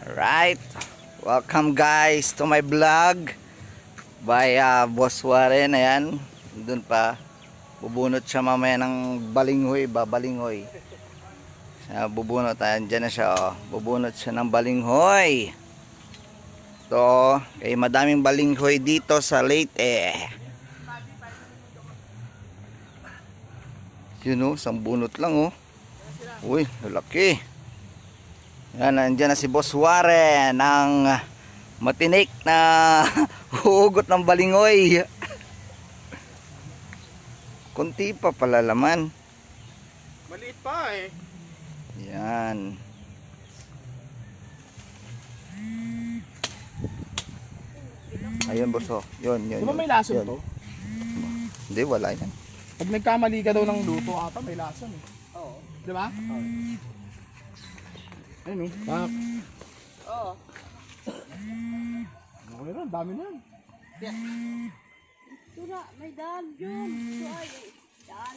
Alright, welcome guys to my vlog by Boss Warren. Ayan, dun pa bubunot siya mamaya ng balinghoy, babalinghoy. Bubunot, ayan, dyan na siya, oh. Bubunot siya ng balinghoy. Ito, kay madaming balinghoy dito sa Leyte. Yun oh, isang bunot lang oh. Uy, lalaki. Yan, nandiyan na si Boss Warren, ang matinik na hugot ng balinghoy. Kunti pa pala laman. Maliit pa eh. Yan. Ayun boss oh. Yun. Di ba may lason to? Hindi, wala yan. Pag nagkamali ka daw ng luto ata may lason eh. Oo. Di ba? Oo. Ayun oh. Pak. Oo. Okay na, dami na yan. Ito na, may daan yun. Ito ay daan